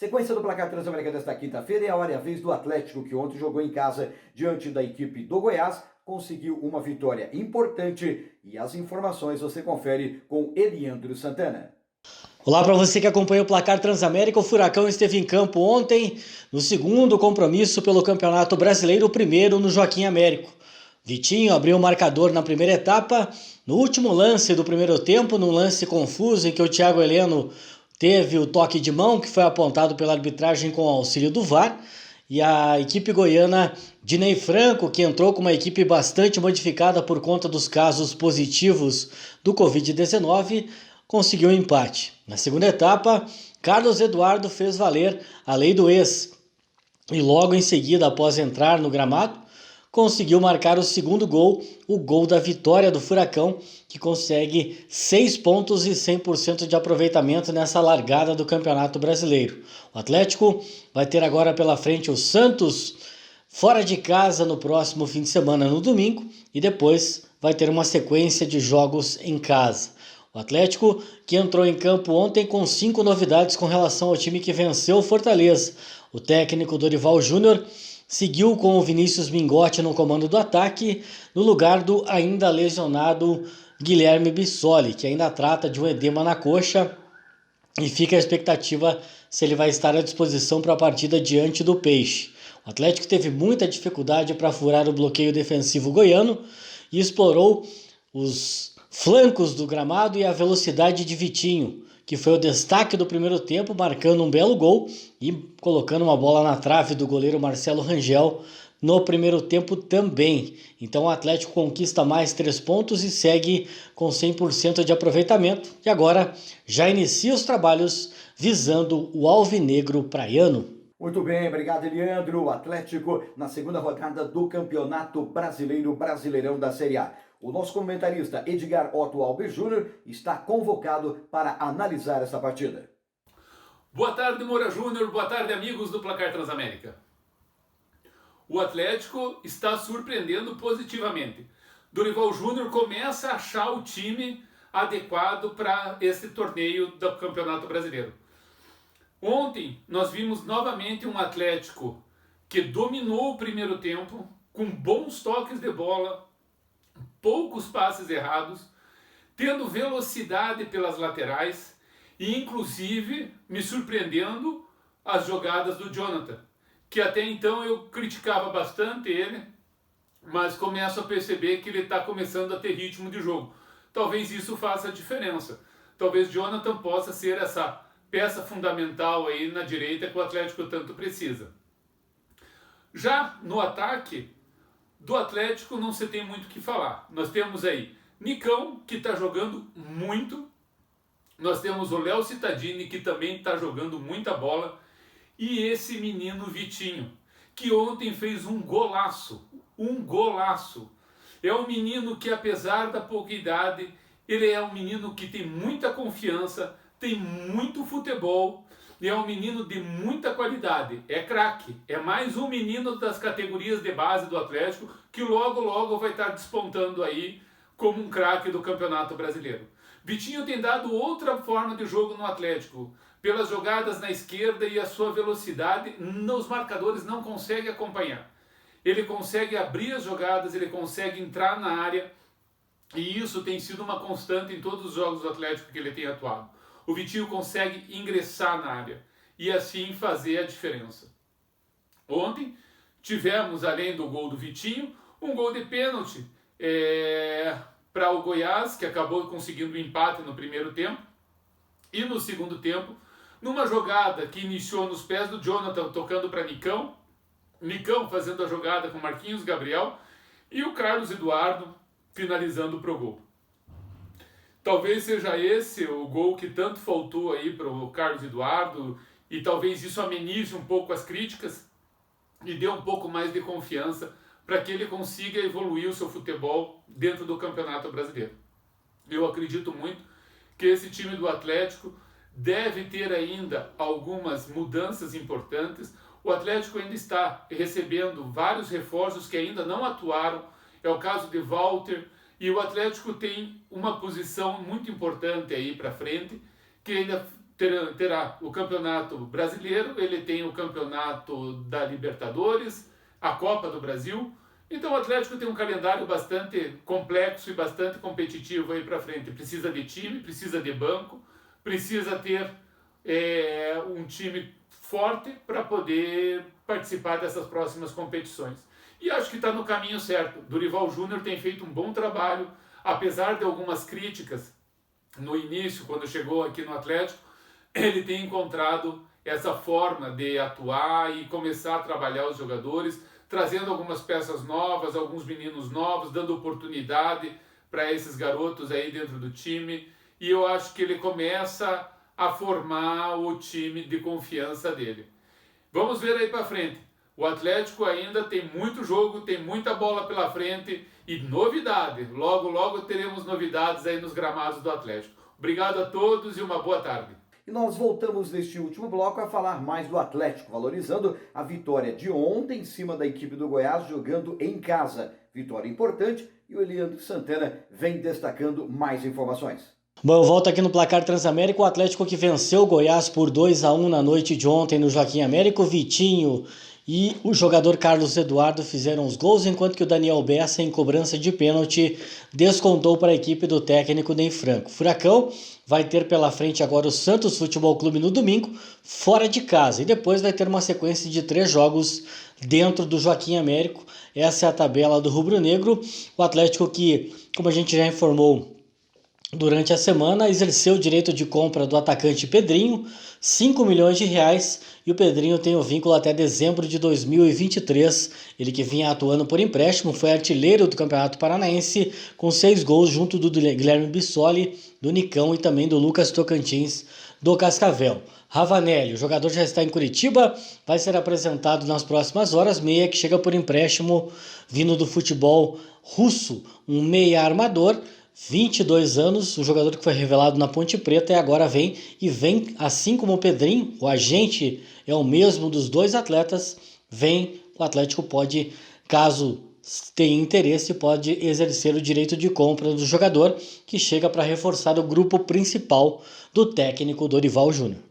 Sequência do placar Transamérica desta quinta-feira é a hora e a vez do Atlético, que ontem jogou em casa diante da equipe do Goiás, conseguiu uma vitória importante e as informações você confere com Eliandro Santana. Olá para você que acompanha o placar Transamérica. O Furacão esteve em campo ontem no segundo compromisso pelo Campeonato Brasileiro, o primeiro no Joaquim Américo. Vitinho abriu o marcador na primeira etapa, no último lance do primeiro tempo, num lance confuso em que o Thiago Heleno teve o toque de mão, que foi apontado pela arbitragem com auxílio do VAR, e a equipe goiana de Ney Franco, que entrou com uma equipe bastante modificada por conta dos casos positivos do Covid-19, conseguiu um empate. Na segunda etapa, Carlos Eduardo fez valer a lei do ex e logo em seguida, após entrar no gramado, conseguiu marcar o segundo gol, o gol da vitória do Furacão, que consegue 6 pontos e 100% de aproveitamento nessa largada do Campeonato Brasileiro. O Atlético vai ter agora pela frente o Santos fora de casa no próximo fim de semana, no domingo, e depois vai ter uma sequência de jogos em casa. O Atlético, que entrou em campo ontem com 5 novidades com relação ao time que venceu o Fortaleza. O técnico Dorival Júnior seguiu com o Vinícius Mingotti no comando do ataque, no lugar do ainda lesionado Guilherme Bissoli, que ainda trata de um edema na coxa e fica a expectativa se ele vai estar à disposição para a partida diante do Peixe. O Atlético teve muita dificuldade para furar o bloqueio defensivo goiano e explorou os flancos do gramado e a velocidade de Vitinho, que foi o destaque do primeiro tempo, marcando um belo gol e colocando uma bola na trave do goleiro Marcelo Rangel no primeiro tempo também. Então o Atlético conquista mais 3 pontos e segue com 100% de aproveitamento. E agora já inicia os trabalhos visando o alvinegro praiano. Muito bem, obrigado, Eliandro. O Atlético na segunda rodada do Campeonato Brasileiro, Brasileirão da Série A. O nosso comentarista Edgar Otto Alves Júnior está convocado para analisar essa partida. Boa tarde, Moura Júnior. Boa tarde, amigos do Placar Transamérica. O Atlético está surpreendendo positivamente. Dorival Júnior começa a achar o time adequado para esse torneio do Campeonato Brasileiro. Ontem nós vimos novamente um Atlético que dominou o primeiro tempo, com bons toques de bola, poucos passes errados, tendo velocidade pelas laterais e inclusive me surpreendendo as jogadas do Jonathan, que até então eu criticava bastante ele, mas começo a perceber que ele está começando a ter ritmo de jogo. Talvez isso faça a diferença. Talvez Jonathan possa ser essa peça fundamental aí na direita que o Atlético tanto precisa. Já no ataque do Atlético não se tem muito o que falar. Nós temos aí Nicão, que está jogando muito. Nós temos o Léo Cittadini, que também está jogando muita bola. E esse menino Vitinho, que ontem fez um golaço. Um golaço. É um menino que, apesar da pouca idade, ele é um menino que tem muita confiança, tem muito futebol, e é um menino de muita qualidade, é craque, é mais um menino das categorias de base do Atlético que logo vai estar despontando aí como um craque do Campeonato Brasileiro. Vitinho tem dado outra forma de jogo no Atlético, pelas jogadas na esquerda e a sua velocidade, os marcadores não conseguem acompanhar. Ele consegue abrir as jogadas, ele consegue entrar na área, e isso tem sido uma constante em todos os jogos do Atlético que ele tem atuado. O Vitinho consegue ingressar na área e assim fazer a diferença. Ontem tivemos, além do gol do Vitinho, um gol de pênalti para o Goiás, que acabou conseguindo o empate no primeiro tempo. E no segundo tempo, numa jogada que iniciou nos pés do Jonathan, tocando para Nicão, Nicão fazendo a jogada com Marquinhos Gabriel e o Carlos Eduardo finalizando para o gol. Talvez seja esse o gol que tanto faltou aí para o Carlos Eduardo e talvez isso amenize um pouco as críticas e dê um pouco mais de confiança para que ele consiga evoluir o seu futebol dentro do Campeonato Brasileiro. Eu acredito muito que esse time do Atlético deve ter ainda algumas mudanças importantes. O Atlético ainda está recebendo vários reforços que ainda não atuaram. É o caso de Walter. E o Atlético tem uma posição muito importante aí para frente, que ainda terá o Campeonato Brasileiro, ele tem o Campeonato da Libertadores, a Copa do Brasil. Então o Atlético tem um calendário bastante complexo e bastante competitivo aí para frente. Precisa de time, precisa de banco, precisa ter um time forte para poder participar dessas próximas competições. E acho que está no caminho certo. Dorival Júnior tem feito um bom trabalho, apesar de algumas críticas no início, quando chegou aqui no Atlético, ele tem encontrado essa forma de atuar e começar a trabalhar os jogadores, trazendo algumas peças novas, alguns meninos novos, dando oportunidade para esses garotos aí dentro do time. E eu acho que ele começa a formar o time de confiança dele. Vamos ver aí para frente. O Atlético ainda tem muito jogo, tem muita bola pela frente e novidade. Logo, logo teremos novidades aí nos gramados do Atlético. Obrigado a todos e uma boa tarde. E nós voltamos neste último bloco a falar mais do Atlético, valorizando a vitória de ontem em cima da equipe do Goiás, jogando em casa. Vitória importante e o Eliandro Santana vem destacando mais informações. Bom, eu volto aqui no Placar Transamérica, o Atlético que venceu o Goiás por 2-1 na noite de ontem no Joaquim Américo. O Vitinho e o jogador Carlos Eduardo fizeram os gols, enquanto que o Daniel Bessa, em cobrança de pênalti, descontou para a equipe do técnico Ney Franco. O Furacão vai ter pela frente agora o Santos Futebol Clube no domingo, fora de casa, e depois vai ter uma sequência de 3 jogos dentro do Joaquim Américo. Essa é a tabela do Rubro Negro. O Atlético que, como a gente já informou durante a semana, exerceu o direito de compra do atacante Pedrinho, 5 milhões de reais, e o Pedrinho tem o vínculo até dezembro de 2023. Ele que vinha atuando por empréstimo, foi artilheiro do Campeonato Paranaense com 6 gols junto do Guilherme Bissoli, do Nicão e também do Lucas Tocantins do Cascavel. Ravanelli, o jogador já está em Curitiba, vai ser apresentado nas próximas horas. Meia que chega por empréstimo vindo do futebol russo, um meia armador, 22 anos, o jogador que foi revelado na Ponte Preta e agora vem assim como o Pedrinho, o agente é o mesmo dos dois atletas, o Atlético pode, caso tenha interesse, pode exercer o direito de compra do jogador, que chega para reforçar o grupo principal do técnico Dorival Júnior.